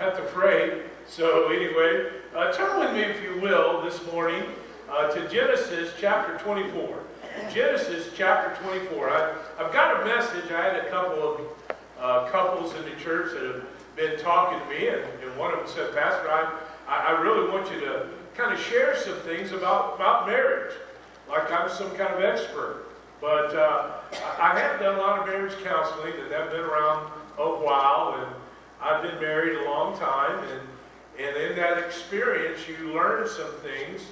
at the parade. So anyway, turn with me, if you will, this morning to Genesis chapter 24. Genesis chapter 24. I've got a message. I had a couple of couples in the church that have been talking to me, and one of them said, Pastor, I really want you to kind of share some things about marriage, like I'm some kind of expert. But I have done a lot of marriage counseling, and I've been around a while, and I've been married a long time, and in that experience, you learn some things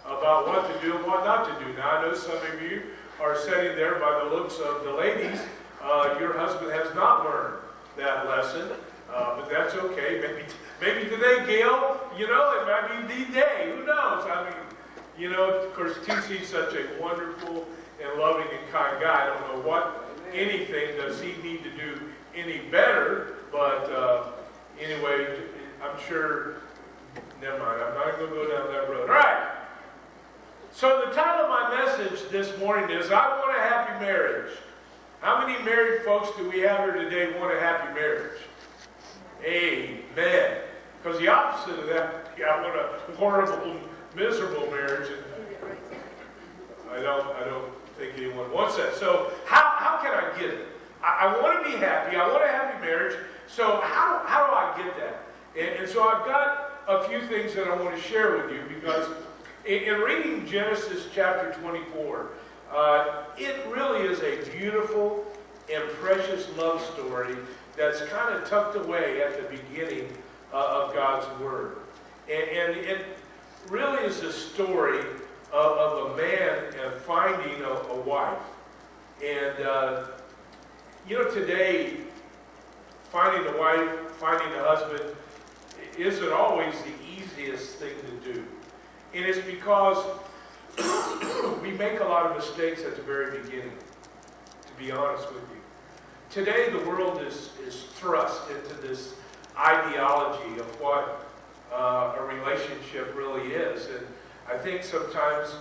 about what to do and what not to do. Now, I know some of you are sitting there by the looks of the ladies. Your husband has not learned that lesson, but that's okay. Maybe today, Gail, it might be the day. Who knows? I mean, of course, TC's such a wonderful and loving and kind guy. I don't know what anything does he need to do any better, but anyway, I'm sure, never mind, I'm not going to go down that road. All right. So the title of my message this morning is, I want a happy marriage. How many married folks do we have here today want a happy marriage? Amen. Because the opposite of that, I want a horrible, miserable marriage. And I don't think anyone wants that. So how can I get it? I want to be happy. I want a happy marriage. So how do I get that? And so I've got a few things that I want to share with you, because in reading Genesis chapter 24, it really is a beautiful and precious love story that's kind of tucked away at the beginning of God's Word. And it really is a story of a man finding a wife. And, today, finding a wife, finding a husband, isn't always the easiest thing to do. And it's because we make a lot of mistakes at the very beginning, to be honest with you. Today, the world is thrust into this ideology of what a relationship really is. And I think sometimes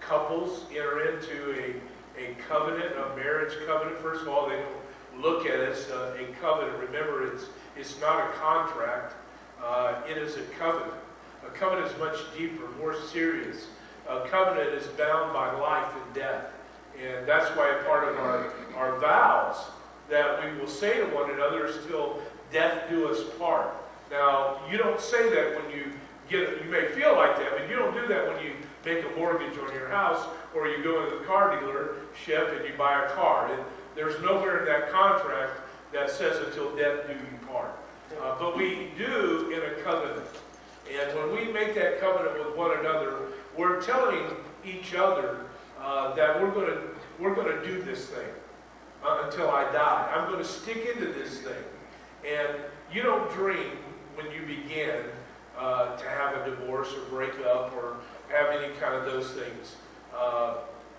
couples enter into a covenant, a marriage covenant. First of all, they don't look at it as a covenant. Remember, it's not a contract. It is a covenant. A covenant is much deeper, more serious. A covenant is bound by life and death. And that's why a part of our vows that we will say to one another is till death do us part. Now, you don't say that when you you may feel like that, but you don't do that when you make a mortgage on your house or you go into the car dealership and you buy a car. There's nowhere in that contract that says until death do you part. But we do in a covenant. And when we make that covenant with one another, we're telling each other that we're going to do this thing until I die. I'm going to stick into this thing. And you don't dream when you begin to have a divorce or break up or have any kind of those things.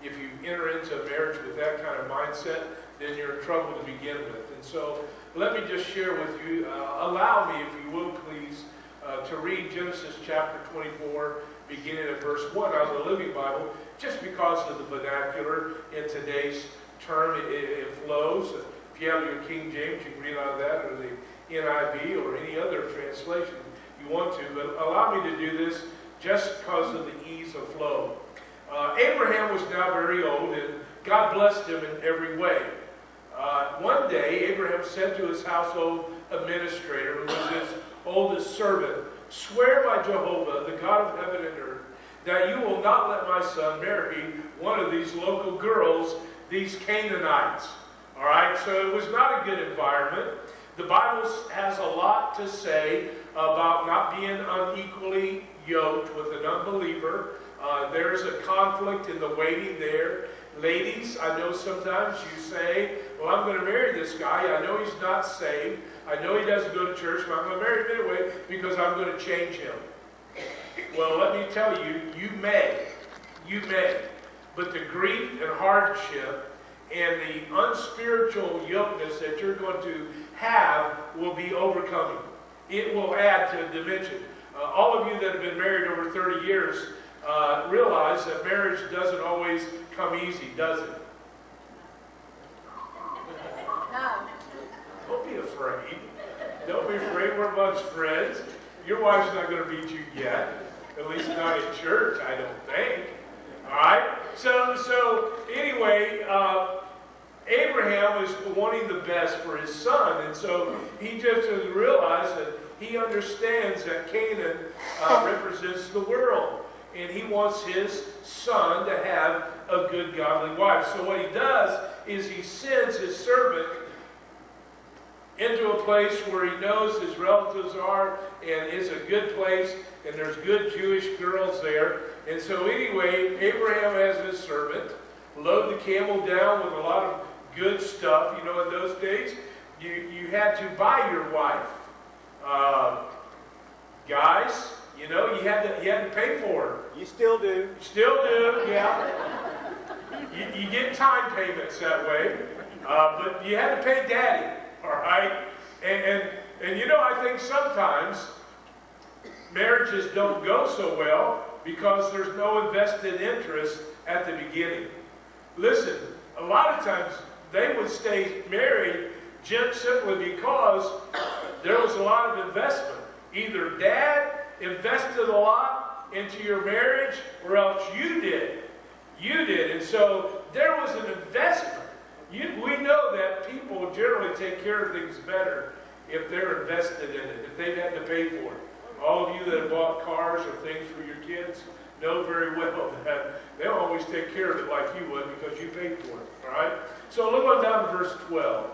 If you enter into a marriage with that kind of mindset, then you're in trouble to begin with. And so let me just share with you, allow me, if you will, please, to read Genesis chapter 24, beginning at verse 1 out of the Living Bible, just because of the vernacular in today's term, it flows. If you have your King James, you can read out of that, or the NIV, or any other translation you want to. But allow me to do this just because of the ease of flow. Abraham was now very old, and God blessed him in every way. One day, Abraham said to his household administrator, who was his oldest servant, "Swear by Jehovah, the God of heaven and earth, that you will not let my son marry one of these local girls, these Canaanites." All right, so it was not a good environment. The Bible has a lot to say about not being unequally yoked with an unbeliever. There's a conflict in the waiting there. Ladies, I know sometimes you say, well, I'm going to marry this guy. I know he's not saved. I know he doesn't go to church, but I'm going to marry him anyway because I'm going to change him. Well, let me tell you, you may. But the grief and hardship and the unspiritual yokeness that you're going to have will be overcoming. It will add to a dimension. All of you that have been married over 30 years realize that marriage doesn't always come easy, does it? No. Don't be afraid. Don't be afraid. We're amongst friends. Your wife's not going to beat you yet. At least not in church, I don't think. All right? So anyway, Abraham is wanting the best for his son. And so he just has realized that he understands that Canaan represents the world. And he wants his son to have a good, godly wife. So what he does is he sends his servant into a place where he knows his relatives are, and it's a good place, and there's good Jewish girls there. And so anyway, Abraham has his servant load the camel down with a lot of good stuff. You know, in those days, you had to buy your wife. Guys, you know, you had to pay for her. You still do. Still do, yeah. You get time payments that way, but you had to pay daddy. All right? And you know, I think sometimes marriages don't go so well because there's no invested interest at the beginning. Listen, a lot of times they would stay married just simply because there was a lot of investment. Either dad invested a lot into your marriage, or else you did. You did. And so there was an investment. We know that people generally take care of things better if they're invested in it, if they've had to pay for it. All of you that have bought cars or things for your kids know very well that they don't always take care of it like you would because you paid for it. All right? So look on down to verse 12.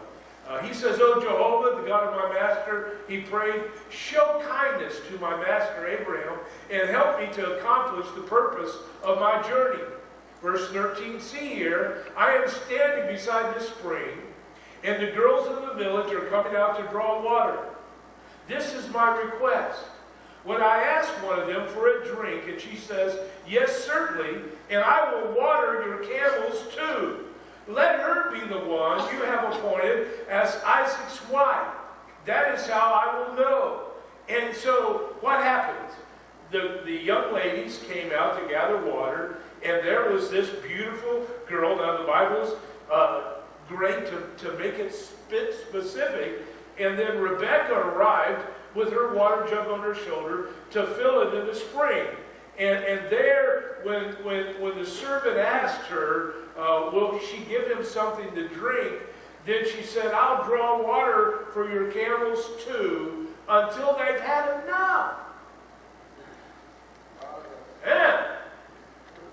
He says, "O Jehovah, the God of my master," he prayed, "show kindness to my master Abraham and help me to accomplish the purpose of my journey." Verse 13, see here, "I am standing beside the spring, and the girls of the village are coming out to draw water. This is my request. When I ask one of them for a drink, and she says, 'Yes, certainly, and I will water your camels too,' let her be the one you have appointed as Isaac's wife. That is how I will know." And so what happened? The young ladies came out to gather water, and there was this beautiful girl. Now the Bible's great to make it specific. And then Rebecca arrived with her water jug on her shoulder to fill it in the spring. And there, when the servant asked her, will she give him something to drink, then she said, "I'll draw water for your camels too, until they've had enough." And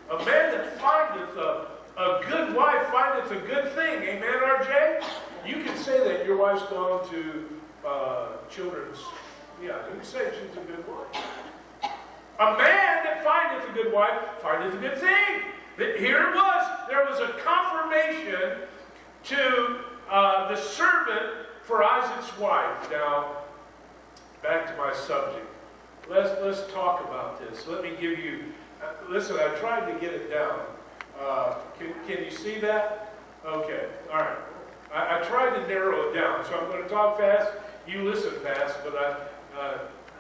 a man that findeth a good wife findeth a good thing. Amen, RJ? You can say that your wife's gone to children's. Yeah, you can say she's a good wife. A man that findeth a good wife findeth a good thing. Here it was. There was a confirmation to the servant for Isaac's wife. Now, back to my subject. Let's talk about this. Let me give you. Listen, I tried to get it down. Can you see that? Okay. All right. I tried to narrow it down, so I'm going to talk fast. You listen fast, but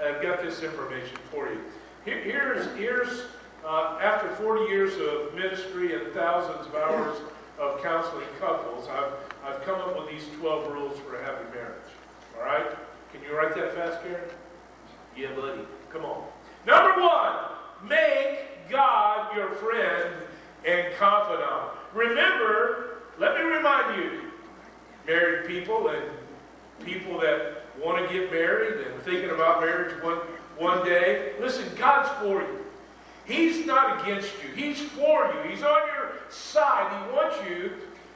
I've got this information for you. Here's after 40 years of ministry and thousands of hours of counseling couples, I've come up with these 12 rules for a happy marriage. All right? Can you write that fast, Karen? Yeah, buddy. Come on. Number 1, make God your friend and confidant. Remember, let me remind you, married people and people that want to get married and thinking about marriage one day, listen, God's for you. He's not against you. He's for you. He's on your side. He wants you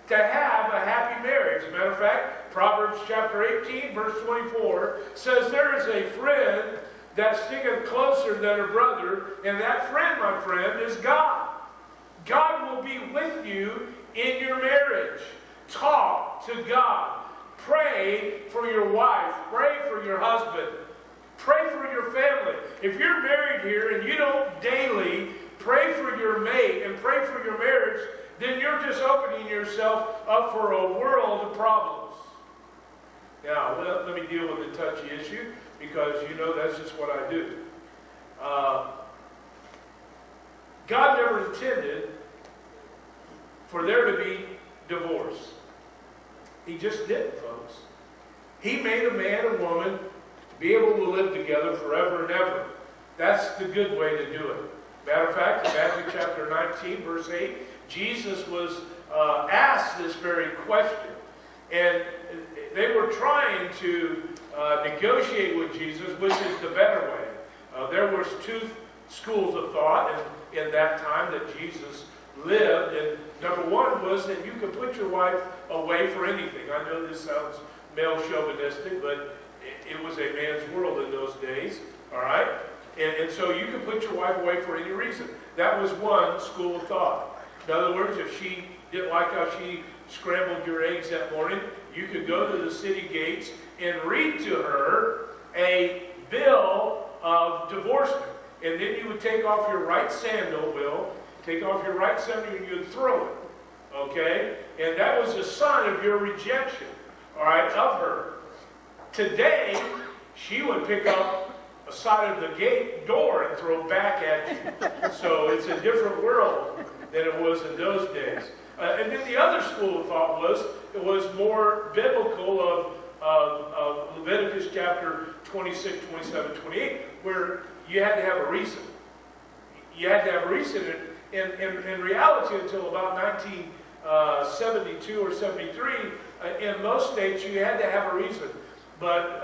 to have a happy marriage. As a matter of fact, Proverbs chapter 18, verse 24 says, "There is a friend that sticketh closer than a brother, and that friend, my friend, is God." God will be with you in your marriage. Talk to God. Pray for your wife. Pray for your husband. Pray for your family. If you're married here and you don't daily pray for your mate and pray for your marriage, then you're just opening yourself up for a world of problems. Now, let me deal with the touchy issue, because you know that's just what I do. God never intended for there to be divorce. He just didn't, folks. He made a man and woman be able to live together forever and ever. That's the good way to do it. Matter of fact, in Matthew chapter 19, verse 8, Jesus was asked this very question. And they were trying to negotiate with Jesus, which is the better way. There was two schools of thought in that time that Jesus lived. And number one was that you could put your wife away for anything. I know this sounds male chauvinistic, but it was a man's world in those days. All right? And so you could put your wife away for any reason. That was one school of thought. In other words, if she didn't like how she scrambled your eggs that morning, you could go to the city gates and read to her a bill of divorcement. And then you would take off your right sandal, take off your right sandal and you would throw it. Okay? And that was a sign of your rejection, all right, of her. Today, she would pick up a side of the gate door and throw back at you. So it's a different world than it was in those days. And then the other school of thought it was more biblical of Leviticus chapter 26, 27, 28, where you had to have a reason. You had to have a reason. In reality, until about 1972 or 73, in most states, you had to have a reason. But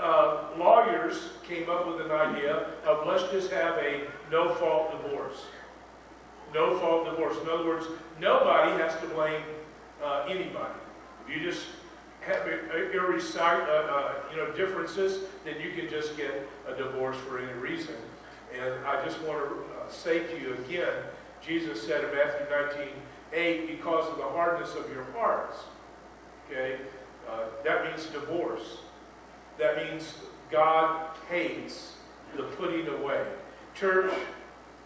lawyers came up with an idea of let's just have a no-fault divorce. No-fault divorce. In other words, nobody has to blame anybody. You just have differences, then you can just get a divorce for any reason. And I just want to say to you again, Jesus said in Matthew 19:8, because of the hardness of your hearts, okay, that means divorce. That means God hates the putting away. Church,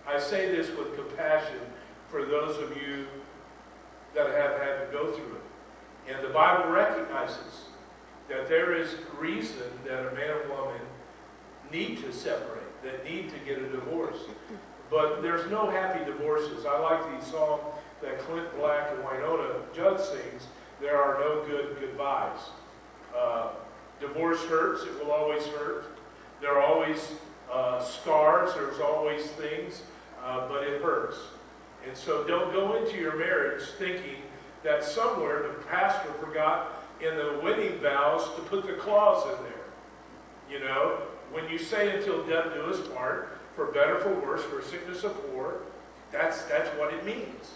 I say this with compassion for those of you that have had to go through it. And the Bible recognizes that there is reason that a man and woman need to separate, that need to get a divorce. But there's no happy divorces. I like the song that Clint Black and Wynonna Judd sings, there are no good goodbyes. Divorce hurts. It will always hurt. There are always scars. There's always things, but it hurts. And so don't go into your marriage thinking that somewhere the pastor forgot in the wedding vows to put the clause in there. You know, when you say until death do us part, for better, for worse, for sickness or poor, that's what it means.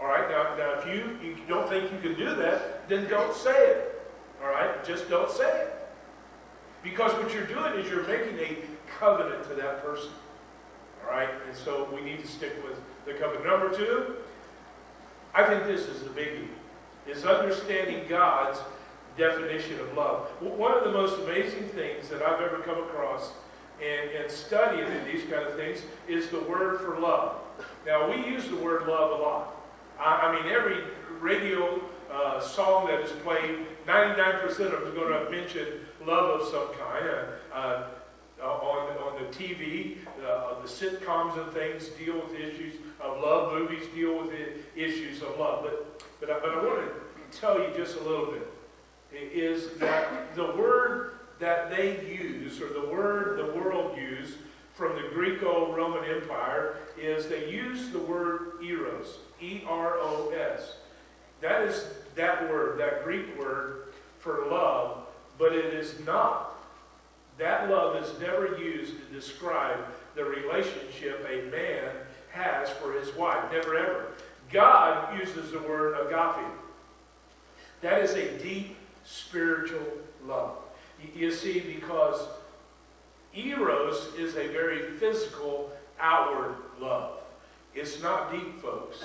All right? Now if you don't think you can do that, then don't say it. All right? Just don't say it. Because what you're doing is you're making a covenant to that person. All right? And so we need to stick with the covenant. Number two, I think this is the biggie, is understanding God's definition of love. One of the most amazing things that I've ever come across and studying in these kind of things is the word for love. Now, we use the word love a lot. I mean, every radio song that is played, 99% of them is going to mention love of some kind. On the TV, the sitcoms and things deal with issues of love. Movies deal with the issues of love. But I want to tell you just a little bit, is that the word that they use, or the word the world used from the Greco-Roman Empire, is they use the word eros, E-R-O-S. That is that word, that Greek word for love, but it is not. That love is never used to describe the relationship a man has for his wife. Never ever. God uses the word agape. That is a deep spiritual love. You see, because eros is a very physical, outward love. It's not deep, folks.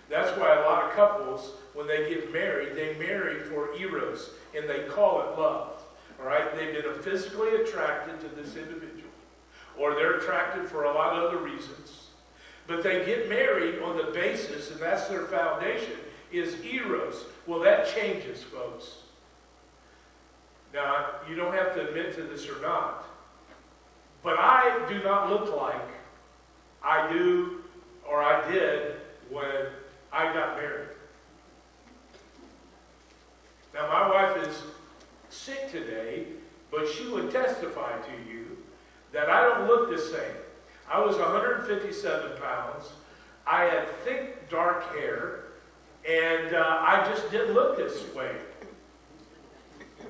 That's why a lot of couples, when they get married, they marry for eros, and they call it love. All right? They've been physically attracted to this individual, or they're attracted for a lot of other reasons. But they get married on the basis, and that's their foundation, is eros. Well, that changes, folks. Now, you don't have to admit to this or not, but I do not look like I do or I did when I got married. Now, my wife is sick today, but she would testify to you that I don't look the same. I was 157 pounds. I had thick, dark hair, and I just didn't look this way.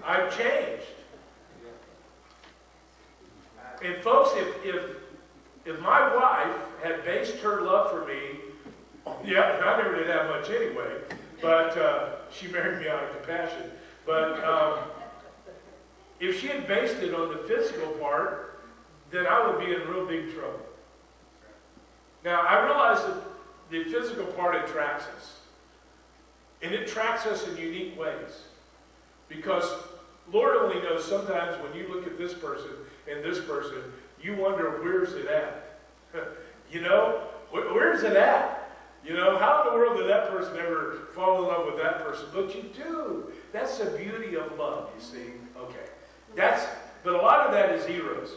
I've changed. And folks, if my wife had based her love for me, yeah, I never did that much anyway, but she married me out of compassion. But if she had based it on the physical part, then I would be in real big trouble. Now, I realize that the physical part attracts us. And it attracts us in unique ways. Because Lord only knows sometimes when you look at this person and this person, you wonder, where's it at? You know, where's it at? You know, how in the world did that person ever fall in love with that person? But you do. That's the beauty of love, you see. Okay. But a lot of that is eros.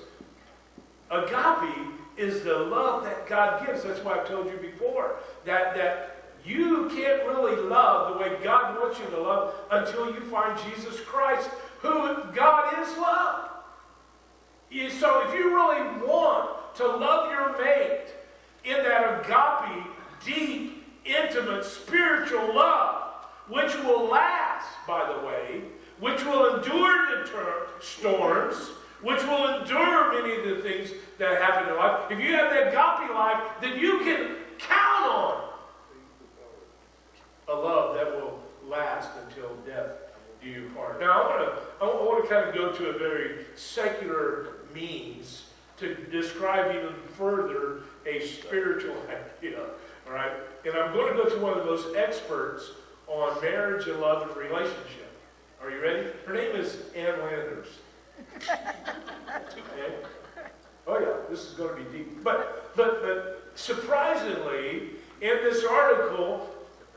Agape is the love that God gives. That's why I've told you before. That you can't really love the way God wants you to love until you find Jesus Christ, who God is love. So if you really want to love your mate in that agape, deep, intimate, spiritual love, which will last, by the way, which will endure the storms, which will endure many of the things that happen in life. If you have that agape life, then you can count on a love that will last until death do you part. Now, I want to kind of go to a very secular means to describe even further a spiritual idea. All right? And I'm going to go to one of the most experts on marriage and love and relationship. Are you ready? Her name is Ann Landers. Okay? Oh yeah, this is going to be deep. But surprisingly, in this article,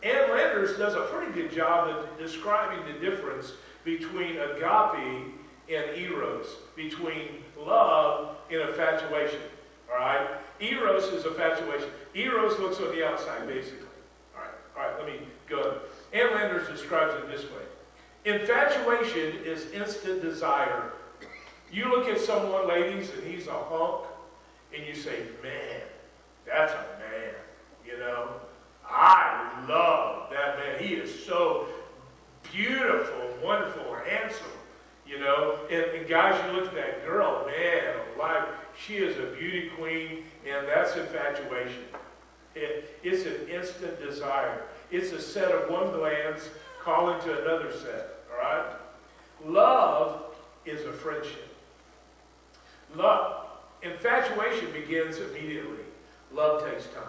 Ann Landers does a pretty good job of describing the difference between agape and eros, between love and infatuation. All right? Eros is infatuation. Eros looks on the outside, basically. All right, let me go. Ann Landers describes it this way. Infatuation is instant desire. You look at someone, ladies, and he's a hunk, and you say, man, that's a man, you know. I love that man. He is so beautiful, wonderful, handsome, you know. And guys, you look at that girl, man, alive, she is a beauty queen, and that's infatuation. It's an instant desire. It's a set of one glance calling to another set, all right? Love is a friendship. Love. Infatuation begins immediately. Love takes time.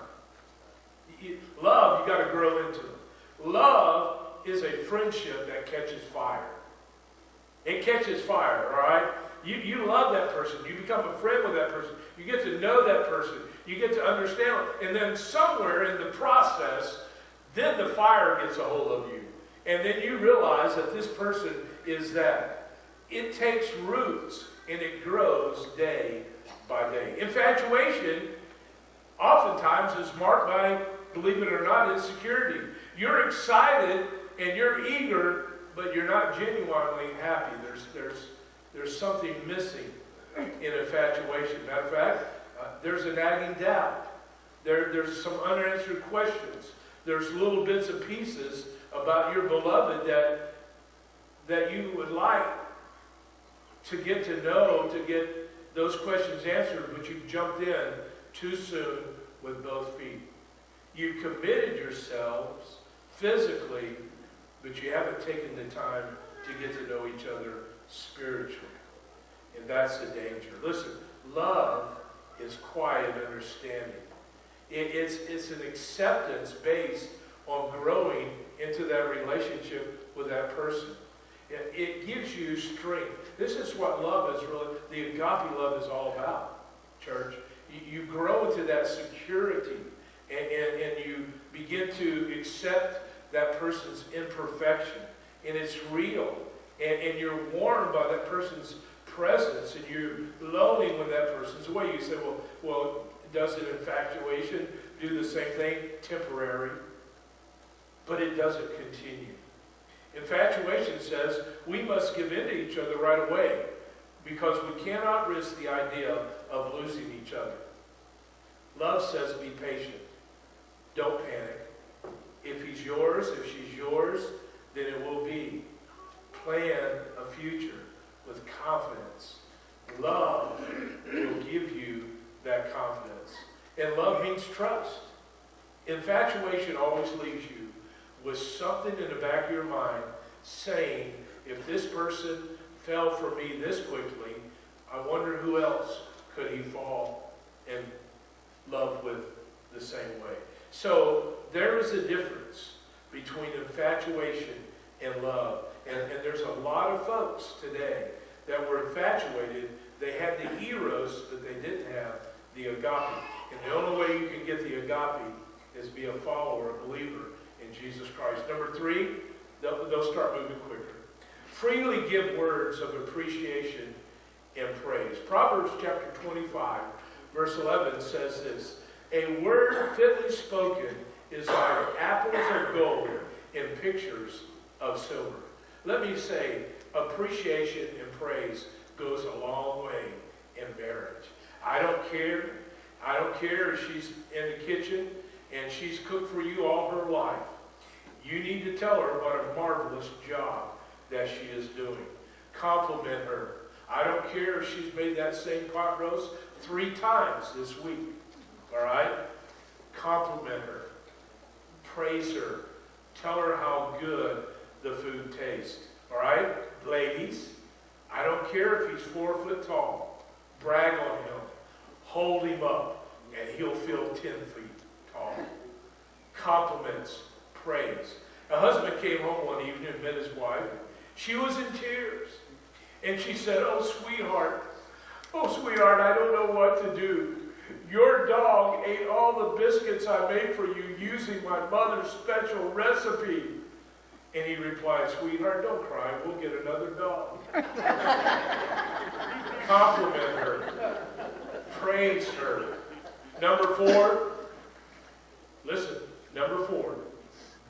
Love, you got to grow into it. Love is a friendship that catches fire. It catches fire, all right? You love that person. You become a friend with that person. You get to know that person. You get to understand them. And then somewhere in the process, then the fire gets a hold of you. And then you realize that this person is that. It takes roots and it grows day by day. Infatuation oftentimes is marked by, believe it or not, insecurity. You're excited and you're eager, but you're not genuinely happy. There's something missing in infatuation. Matter of fact, there's a nagging doubt. There's some unanswered questions. There's little bits and pieces about your beloved that you would like to get to know, to get those questions answered, but you've jumped in too soon with both feet. You've committed yourselves physically, but you haven't taken the time to get to know each other spiritually. And that's the danger. Listen, love is quiet understanding. It's an acceptance based on growing into that relationship with that person. It gives you strength. This is what love is really, the agape love is all about, church. You grow into that security and you begin to accept that person's imperfection. And it's real. And you're warmed by that person's presence and you're glowing with that person's way. You say, well, doesn't infatuation do the same thing? Temporary. But it doesn't continue. Infatuation says we must give in to each other right away. because we cannot risk the idea of losing each other. Love says be patient. Don't panic. If he's yours, if she's yours, then it will be. Plan a future with confidence. Love will give you that confidence. And love means trust. Infatuation always leaves you with something in the back of your mind saying, if this person fell for me this quickly, I wonder who else could he fall in love with the same way. So there is a difference between infatuation and love. And there's a lot of folks today that were infatuated. They had the eros, but they didn't have the agape. And the only way you can get the agape is be a follower, a believer in Jesus Christ. Number 3, they'll start moving quicker. Freely give words of appreciation and praise. Proverbs chapter 25, verse 11 says this, a word fitly spoken is like apples of gold in pictures of silver. Let me say, appreciation and praise goes a long way in marriage. I don't care if she's in the kitchen and she's cooked for you all her life. You need to tell her what a marvelous job that she is doing. Compliment her. I don't care if she's made that same pot roast 3 times this week. All right? Compliment her. Praise her. Tell her how good the food tastes. All right? Ladies, I don't care if he's 4 foot tall. Brag on him. Hold him up, and he'll feel 10 feet tall. Compliments. Praise. A husband came home one evening and met his wife. She was in tears. And she said, oh, sweetheart, I don't know what to do. Your dog ate all the biscuits I made for you using my mother's special recipe. And he replied, sweetheart, don't cry. We'll get another dog. Compliment her. Praise her. Number 4, listen, number 4,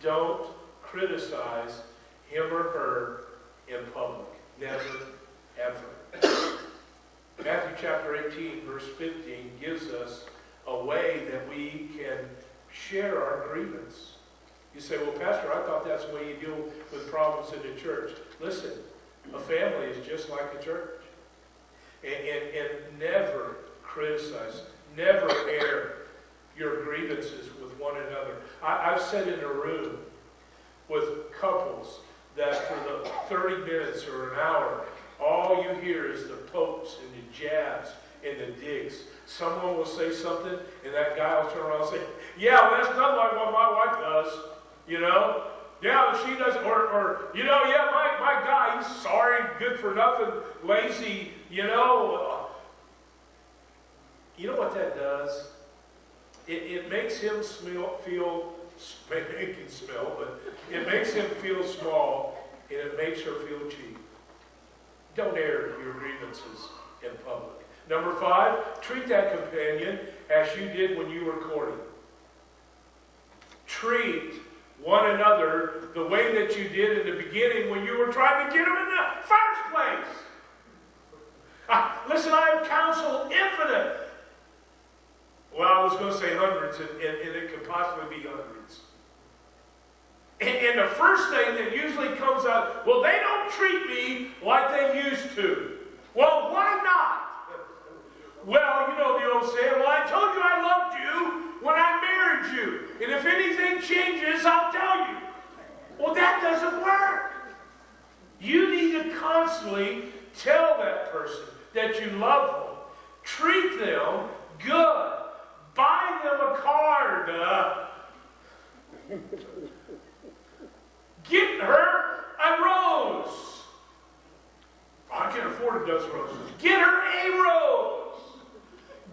don't criticize him or her in public. Never, ever. Matthew chapter 18, verse 15 gives us a way that we can share our grievance. You say, well, Pastor, I thought that's the way you deal with problems in the church. Listen, a family is just like a church. And never criticize, never air your grievances with one another. I've sat in a room with couples that for the 30 minutes or an hour, all you hear is the pokes and the jabs and the digs. Someone will say something, and that guy will turn around and say, yeah, well, that's not like what my wife does, you know? Yeah, she doesn't, yeah, my guy, he's sorry, good for nothing, lazy, you know? You know what that does? It makes him feel, maybe he can smell, but it makes him feel small, and it makes her feel cheap. Don't air your grievances in public. Number 5, treat that companion as you did when you were courting. Treat one another the way that you did in the beginning when you were trying to get them in the first place. Listen, I have counsel infinite. Well, I was going to say hundreds, and it could possibly be hundreds. And the first thing that usually comes out, well, they don't treat me like they used to. Well, why not? Well, you know the old saying, well, I told you I loved you when I married you. And if anything changes, I'll tell you. Well, that doesn't work. You need to constantly tell that person that you love them. Treat them good. Buy them a card. Get her a rose. I can't afford a dozen roses. Get her a rose.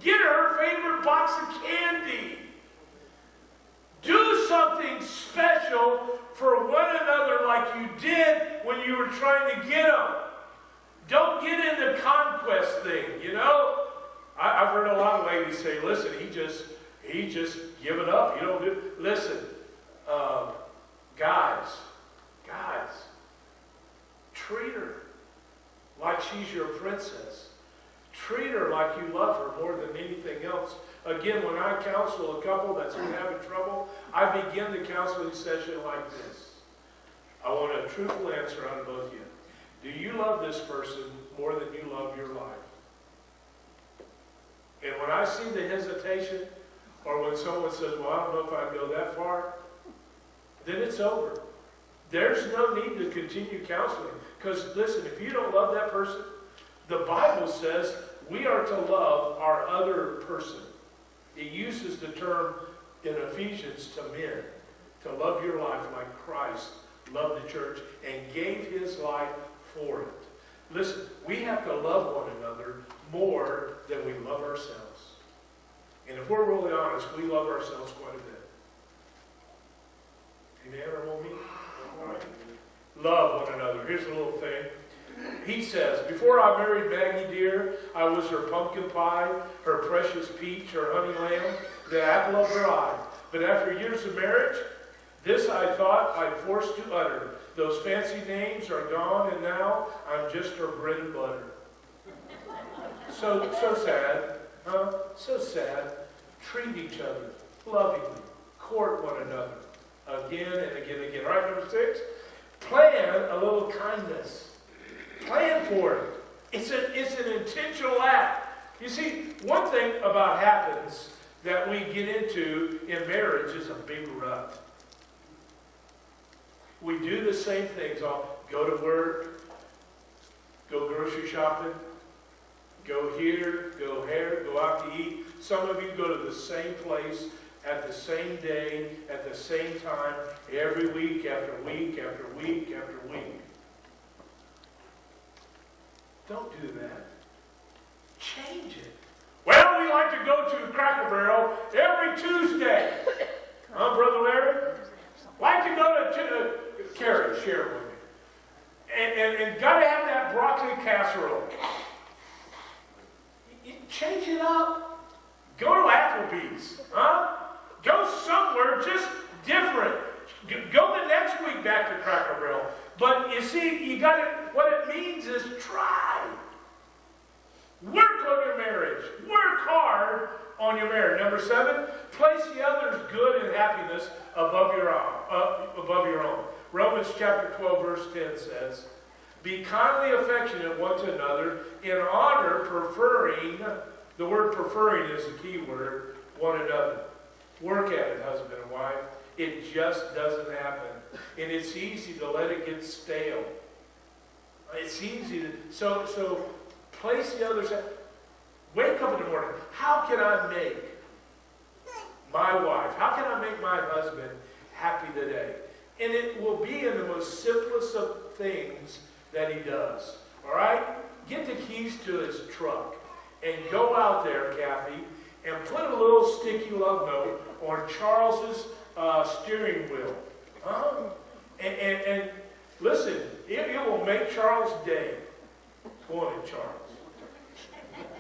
Get her her favorite box of candy. Do something special for one another like you did when you were trying to get them. Don't get in the conquest thing, you know? I've heard a lot of ladies say, listen, he just given up. You don't do. Listen, guys, treat her like she's your princess. Treat her like you love her more than anything else. Again, when I counsel a couple that's been having trouble, I begin the counseling session like this. I want a truthful answer out of both of you. Do you love this person more than you love your life? And when I see the hesitation, or when someone says, well, I don't know if I go that far, then it's over. There's no need to continue counseling. Because listen, if you don't love that person, the Bible says we are to love our other person. It uses the term in Ephesians to men, to love your life like Christ loved the church and gave his life for it. Listen, we have to love one another more than we love ourselves. And if we're really honest, we love ourselves quite a bit. Amen, or won't we? All right. Love one another. Here's a little thing. He says, before I married Maggie dear, I was her pumpkin pie, her precious peach, her honey lamb, the apple of her eye. But after years of marriage, this I thought I'd forced to utter. Those fancy names are gone, and now I'm just her bread and butter. So sad, huh? So sad. Treat each other lovingly. Court one another again and again and again. All right, number 6. Plan a little kindness. Plan for it. It's an intentional act. You see, one thing about happens that we get into in marriage is a big rut. We do the same things. I'll go to work, go grocery shopping, go here, go there, go out to eat. Some of you go to the same place at the same day, at the same time, every week after week after week after week. Don't do that. Change it. Well, we like to go to Cracker Barrel every Tuesday. Huh, Brother Larry? Like to go to Carrie, share it with me. And got to have that broccoli casserole. Change it up. Go to Applebee's. Huh? Go somewhere just different. Go the next week back to Cracker Barrel. But you see, you got to, what it means is try. Work on your marriage. Work hard on your marriage. Number 7, place the other's good and happiness above your own. Romans chapter 12, verse 10 says, be kindly affectionate one to another in honor, preferring, the word preferring is the key word, one another. Work at it, husband and wife. It just doesn't happen. And it's easy to let it get stale. It's easy to, so place the other side. Wake up in the morning. How can I make my wife, how can I make my husband happy today? And it will be in the most simplest of things that he does. All right? Get the keys to his truck and go out there, Kathy, and put a little sticky love note on Charles's steering wheel. Huh? And listen, it will make Charles' day. Go on in, Charles.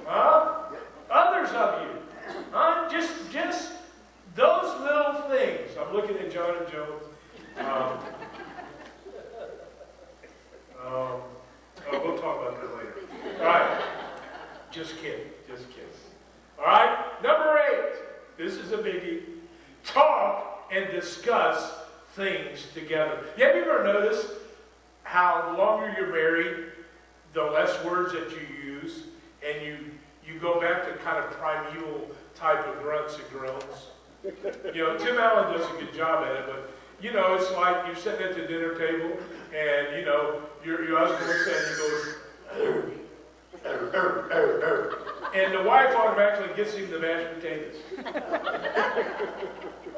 Huh? Others of you. Huh? Just those little things. I'm looking at John and Joe. We'll talk about that later. All right. Just kidding. All right. Number 8. This is a biggie. Talk and discuss things together. Have you ever noticed how the longer you're married, the less words that you use, and you go back to kind of primeval type of grunts and groans? You know, Tim Allen does a good job at it, but you know, it's like you're sitting at the dinner table, and you know, your husband looks at you and goes, and the wife automatically gets him the mashed potatoes.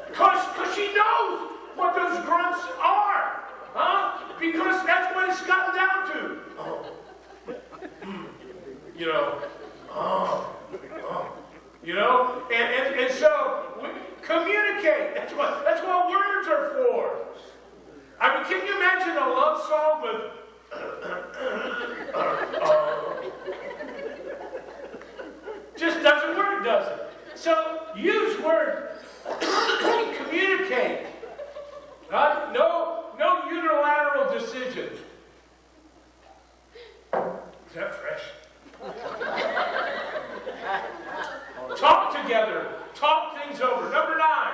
Because she knows what those grunts are. Huh? Because that's what it's gotten down to. You know. You know? And so we communicate. That's what words are for. I mean, can you imagine a love song with just doesn't work, does it? So use words. Communicate. No unilateral decision. Talk together. Talk things over. Number 9.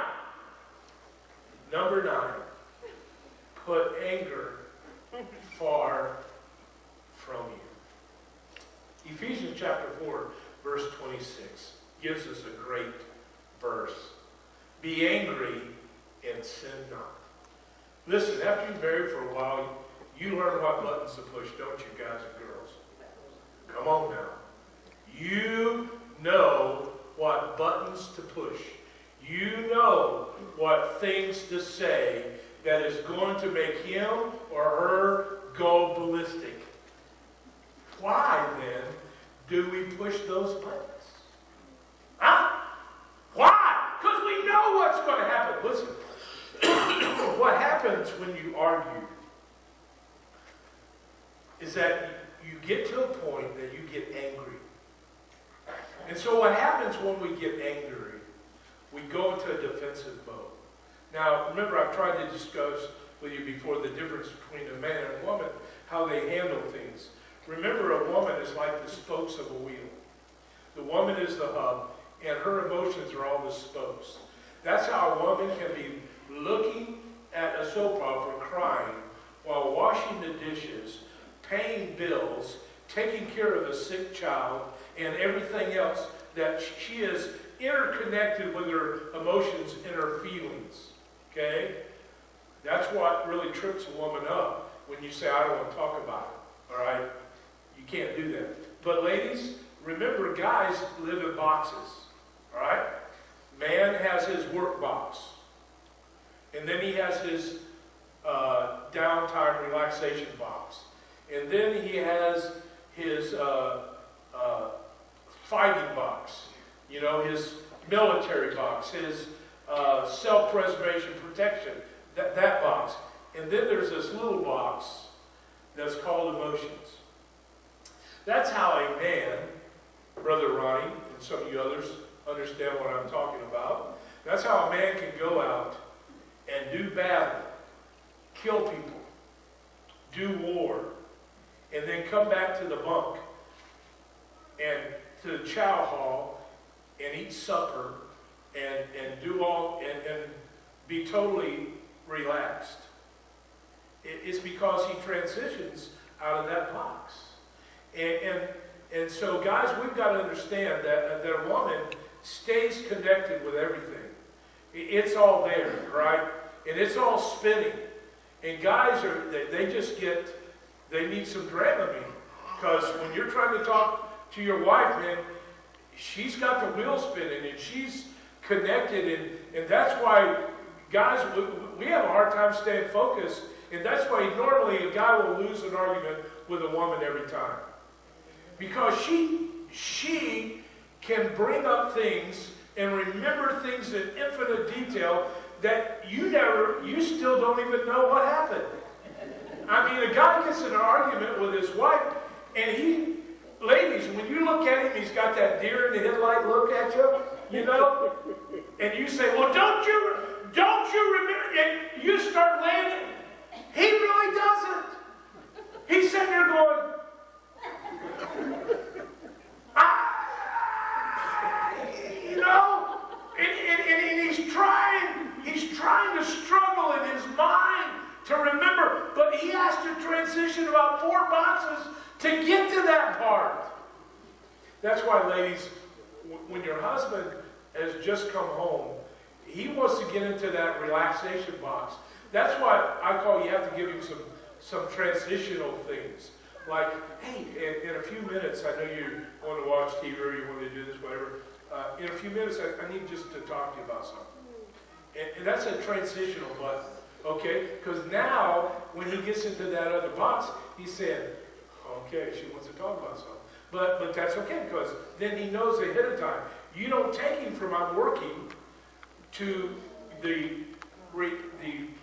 Number 9. Put anger far from you. Ephesians chapter 4, verse 26 gives us a great verse. Be angry and sin not. Listen, after you've married for a while, you learn what buttons to push, don't you, guys and girls? Come on now. You know what buttons to push. You know what things to say that is going to make him or her go ballistic. Why, then, do we push those buttons? Huh? Why? Because we know what's going to happen. Listen, what happens when you argue is that you get to a point that you get angry. And so what happens when we get angry, we go into a defensive mode. Now, remember, I've tried to discuss with you before the difference between a man and a woman, how they handle things. Remember, a woman is like the spokes of a wheel. The woman is the hub, and her emotions are all the spokes. That's how a woman can be looking at a soap opera, crying, while washing the dishes, paying bills, taking care of a sick child, and everything else, that she is interconnected with her emotions and her feelings. Okay? That's what really trips a woman up when you say, I don't want to talk about it. All right? You can't do that. But ladies, remember, guys live in boxes. All right? Man has his work box. And then he has his downtime relaxation box. And then he has his fighting box. You know, his military box, his self-preservation protection, that box. And then there's this little box that's called emotions. That's how a man, Brother Ronnie, and some of you others understand what I'm talking about. That's how a man can go out and do battle, kill people, do war, and then come back to the bunk and to the chow hall and eat supper and do all and be totally relaxed. It's because he transitions out of that box. And so, guys, we've got to understand that a woman stays connected with everything. It's all there, right? And it's all spinning. And guys, they need some Dramamine. Because when you're trying to talk to your wife, man, she's got the wheel spinning and she's connected. And that's why, guys, we have a hard time staying focused. And that's why normally a guy will lose an argument with a woman every time. Because she can bring up things and remember things in infinite detail that you still don't even know what happened. I mean, a guy gets in an argument with his wife, and ladies, when you look at him, he's got that deer in the headlight look at you, you know? And you say, well, don't you remember? And you start laying it. He really doesn't. He's sitting there going, you know, and he's trying to struggle in his mind to remember, but he has to transition about 4 boxes to get to that part. That's why, ladies, when your husband has just come home, he wants to get into that relaxation box. That's why I call you have to give him some transitional things. Like, hey, in a few minutes, I know you want to watch TV or you want to do this, whatever. In a few minutes, I need just to talk to you about something. And that's a transitional button, okay? Because now, when he gets into that other box, he's saying, okay, she wants to talk about something. But that's okay, because then he knows ahead of time. You don't take him from I'm working to the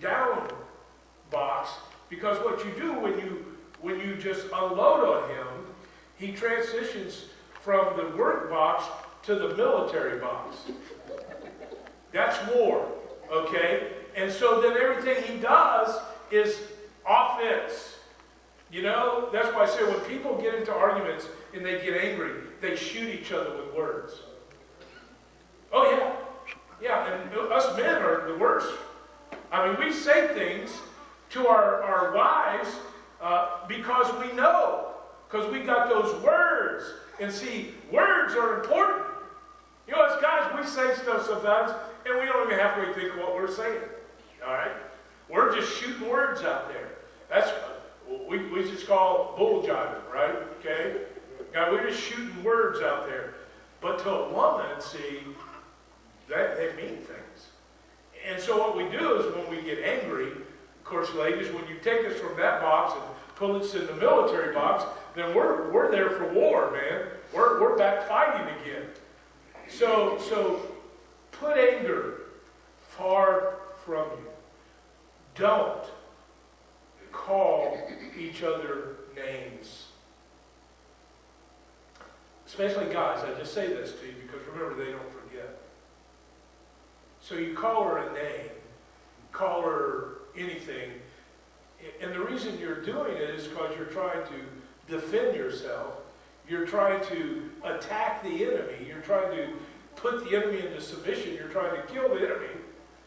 down box, because what you do when you just unload on him, he transitions from the work box to the military box. That's war, okay? And so then everything he does is offense. You know, that's why I say when people get into arguments and they get angry, they shoot each other with words. Oh, yeah. Yeah, and us men are the worst. I mean, we say things to our wives because we know, because we got those words. And see, words are important. You know, as guys, we say stuff sometimes, and we don't even halfway think what we're saying. All right? We're just shooting words out there. That's we just call bull jiving, right? Okay? Now, we're just shooting words out there. But to a woman, see, that they mean things. And so what we do is when we get angry, of course, ladies, when you take us from that box and put us in the military box, then we're there for war, man. We're back fighting again. So put anger far from you. Don't call each other names. Especially guys, I just say this to you because remember, they don't forget. So you call her a name, call her anything, and the reason you're doing it is because you're trying to defend yourself. You're trying to attack the enemy. You're trying to put the enemy into submission. You're trying to kill the enemy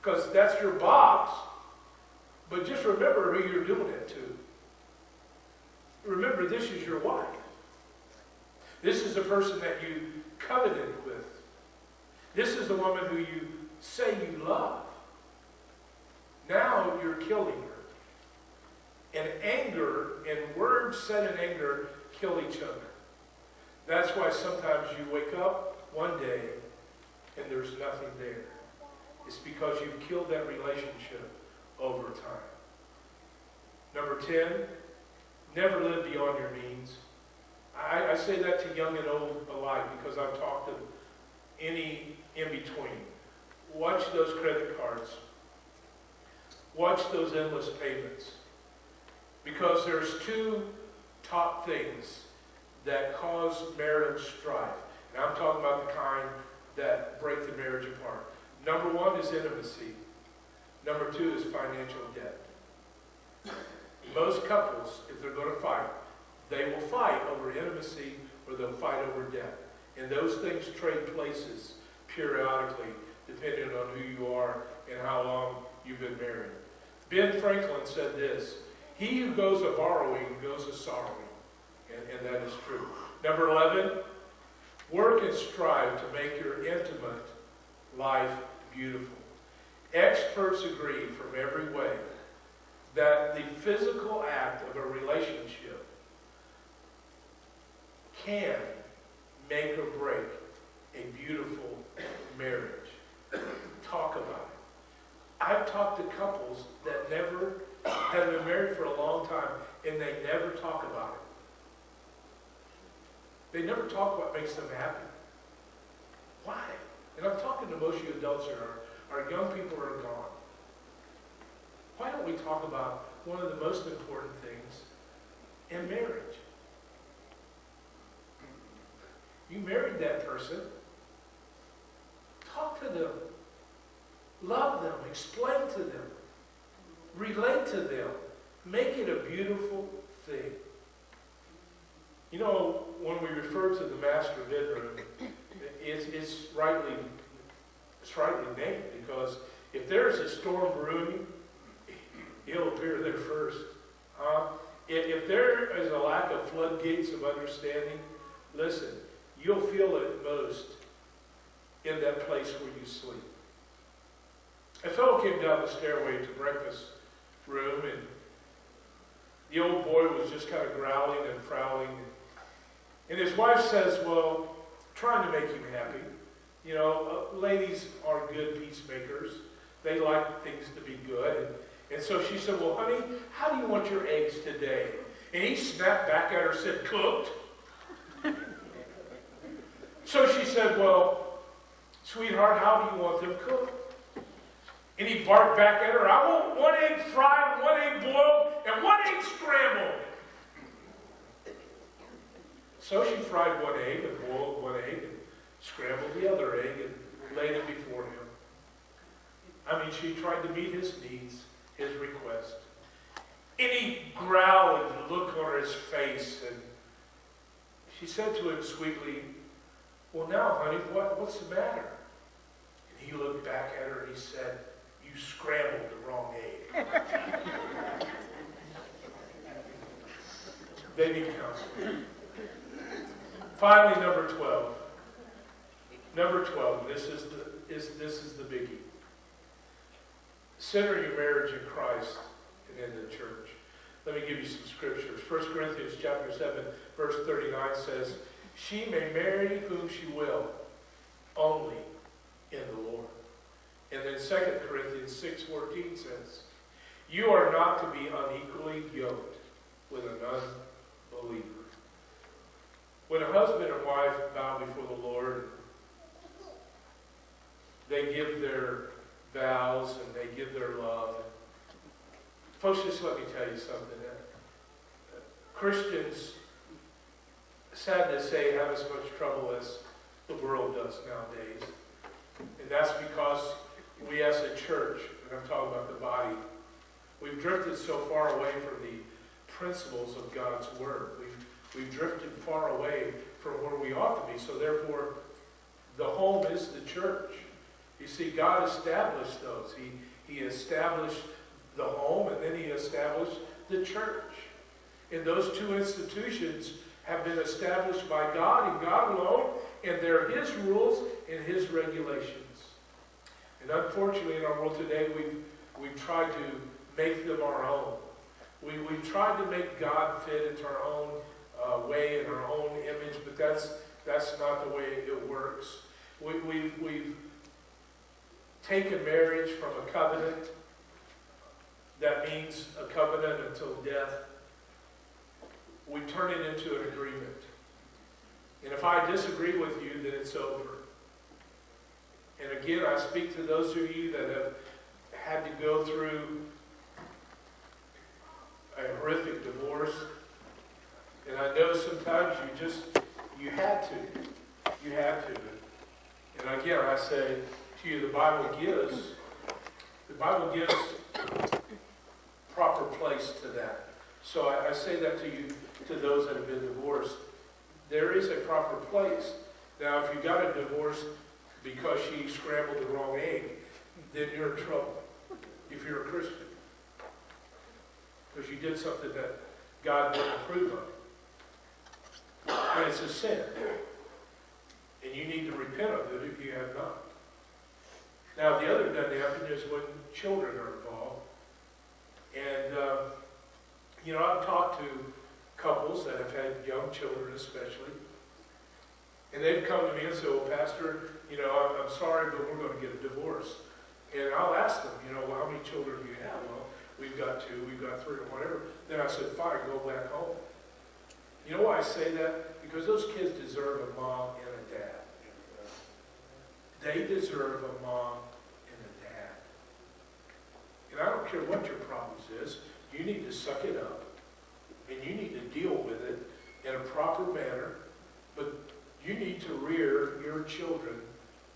because that's your boss. But just remember who you're doing it to. Remember, this is your wife. This is the person that you covenanted with. This is the woman who you say you love. Now you're killing her. And anger and words said in anger kill each other. That's why sometimes you wake up one day and there's nothing there. It's because you've killed that relationship over time. Number 10, never live beyond your means. I say that to young and old alike because I've talked to any in between. Watch those credit cards. Watch those endless payments. Because there's two top things that cause marital strife. And I'm talking about the kind that break the marriage apart. Number one is intimacy. Number two is financial debt. Most couples, if they're going to fight, they will fight over intimacy or they'll fight over debt. And those things trade places periodically, depending on who you are and how long you've been married. Ben Franklin said this: he who goes a borrowing goes a sorrowing. And that is true. Number 11, work and strive to make your intimate life beautiful. Experts agree from every way that the physical act of a relationship can make or break a beautiful marriage. Talk about it. I've talked to couples that have been married for a long time and they never talk about it. They never talk what makes them happy. Why? And I'm talking to most of you adults here. Our young people are gone. Why don't we talk about one of the most important things in marriage? You married that person. Talk to them. Love them. Explain to them. Relate to them. Make it a beautiful thing. You know, when we refer to the master bedroom, it's rightly named because if there's a storm brewing, he'll appear there first. If there is a lack of floodgates of understanding, listen, you'll feel it most in that place where you sleep. A fellow came down the stairway to breakfast room, and the old boy was just kind of growling and frowning. And his wife says, well, trying to make him happy. You know, ladies are good peacemakers. They like things to be good. And so she said, well, honey, how do you want your eggs today? And he snapped back at her and said, cooked. So she said, well, sweetheart, how do you want them cooked? And he barked back at her, I want one egg fried, one egg boiled, and one egg scrambled. So she fried one egg and boiled one egg and scrambled the other egg and laid it before him. I mean, she tried to meet his needs, his request. And he growled and looked on his face, and She said to him sweetly, "Well, now, honey, what's the matter?" And he looked back at her and he said, "You scrambled the wrong egg." They need counseling. Finally, number 12. Number 12. This is the biggie. Center your marriage in Christ and in the church. Let me give you some scriptures. 1 Corinthians chapter 7, verse 39 says, "She may marry whom she will, only in the Lord." And then 2 Corinthians 6:14 says, "You are not to be unequally yoked with an unbeliever." When a husband and wife bow before the Lord, they give their vows and they give their love. Folks, just let me tell you something. Christians, sad to say, have as much trouble as the world does nowadays. And that's because we as a church, and I'm talking about the body, we've drifted so far away from the principles of God's Word. We've drifted far away from where we ought to be. So therefore, the home is the church. You see, God established those. He established the home, and then he established the church. And those two institutions have been established by God and God alone, and they're his rules and his regulations. And unfortunately, in our world today, we've tried to make them our own. We've tried to make God fit into our own way and our own image, but that's not the way it works. We've taken marriage from a covenant. That means a covenant until death. We turn it into an agreement. And if I disagree with you, then it's over. And again, I speak to those of you that have had to go through a horrific divorce. And I know sometimes you had to. You had to. And again, I say to you, the Bible gives proper place to that. So I say that to you, to those that have been divorced. There is a proper place. Now, if you got a divorce because she scrambled the wrong egg, then you're in trouble. If you're a Christian. Because you did something that God didn't approve of. And it's a sin. And you need to repent of it if you have not. Now, the other dynamic is when children are involved. And, I've talked to couples that have had young children especially. And they've come to me and said, "Well, Pastor, I'm sorry, but we're going to get a divorce." And I'll ask them, "Well, how many children do you have?" "Well, we've got 2, we've got 3, or whatever." Then I said, "Fine, go back home." You know why I say that? Because those kids deserve a mom and a dad. They deserve a mom and a dad. And I don't care what your problems is, you need to suck it up. And you need to deal with it in a proper manner. But you need to rear your children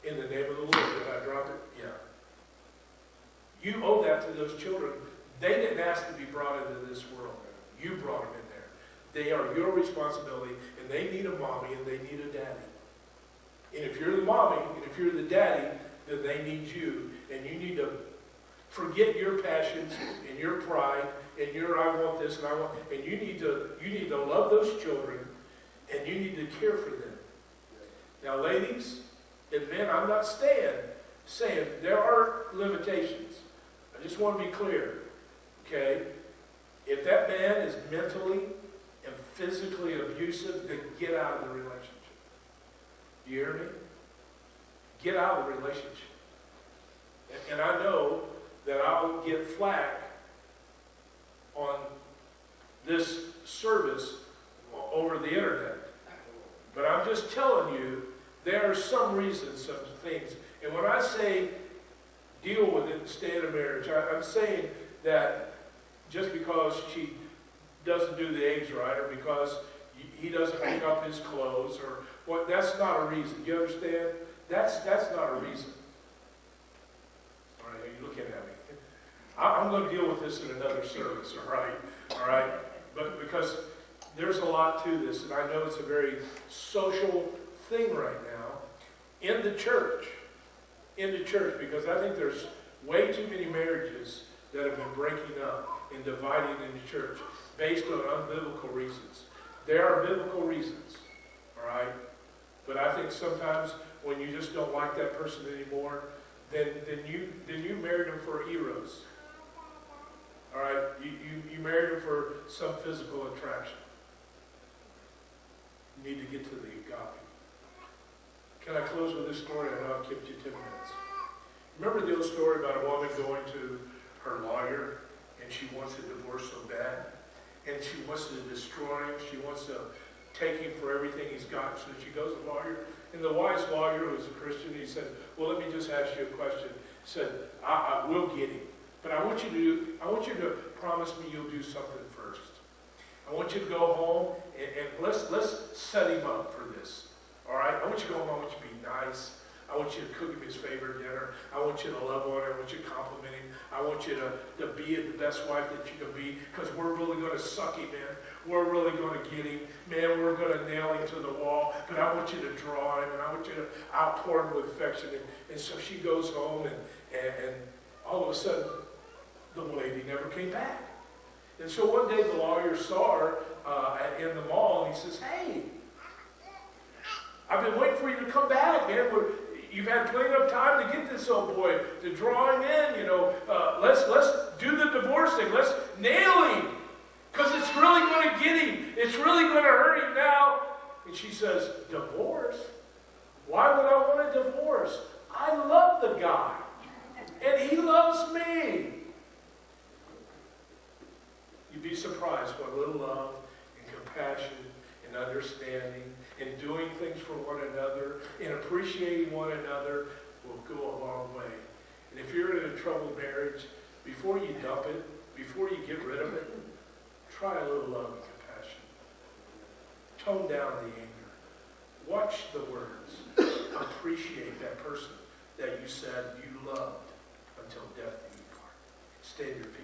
in the name of the Lord. Did I drop it? Yeah. You owe that to those children. They didn't ask to be brought into this world. You brought them in there. They are your responsibility, and they need a mommy and they need a daddy. And if you're the mommy and if you're the daddy, then they need you. And you need to forget your passions and your pride and your "I want this" and "I want," and you need to love those children, and you need to care for them. Now, ladies and men, I'm not saying there are limitations. I just want to be clear. Okay? If that man is mentally and physically abusive, then get out of the relationship. Do you hear me? Get out of the relationship. And I know that I'll get flack on this service over the internet. But I'm just telling you, there are some reasons, some things. And when I say deal with it and stay in a marriage, I'm saying that just because she doesn't do the eggs right, or because he doesn't pick up his clothes, or what, that's not a reason. You understand? That's not a reason. All right, are you looking at me? I'm going to deal with this in another service, all right? All right? But because there's a lot to this, and I know it's a very social thing right now in the church. In the church, because I think there's way too many marriages that have been breaking up and dividing in the church based on unbiblical reasons. There are biblical reasons, all right? But I think sometimes when you just don't like that person anymore, then you married him for eros. All right? You married him for some physical attraction. You need to get to the agape. Can I close with this story? I know I've kept you 10 minutes. Remember the old story about a woman going to her lawyer and she wants a divorce so bad? And she wants to destroy him. She wants to take him for everything he's got. So she goes to the lawyer. And the wise lawyer, who was a Christian, he said, well, let me just ask you a question. He said, I will get him. But I want you to promise me you'll do something first. I want you to go home and let's set him up for this. All right? I want you to go home. I want you to be nice. I want you to cook him his favorite dinner. I want you to love on him. I want you to compliment him. I want you to be the best wife that you can be, because we're really going to suck him in. We're really going to get him. Man, we're going to nail him to the wall. But I want you to draw him, and I want you to outpour him with affection. And so she goes home, and all of a sudden, the lady never came back. And so one day the lawyer saw her in the mall, and he says, hey, I've been waiting for you to come back, man. You've had plenty of time to get this old boy, to draw him in, let's do the divorce thing. Let's nail him. Because it's really going to get him. It's really going to hurt him now. And she says, divorce? Why would I want a divorce? I love the guy. And he loves me. You'd be surprised what little love and compassion and understanding and doing things for one another and appreciating one another will go a long way. And if you're in a troubled marriage, before you dump it, before you get rid of it, try a little love and compassion. Tone down the anger. Watch the words. Appreciate that person that you said you loved until death do you part. Stay to your feet.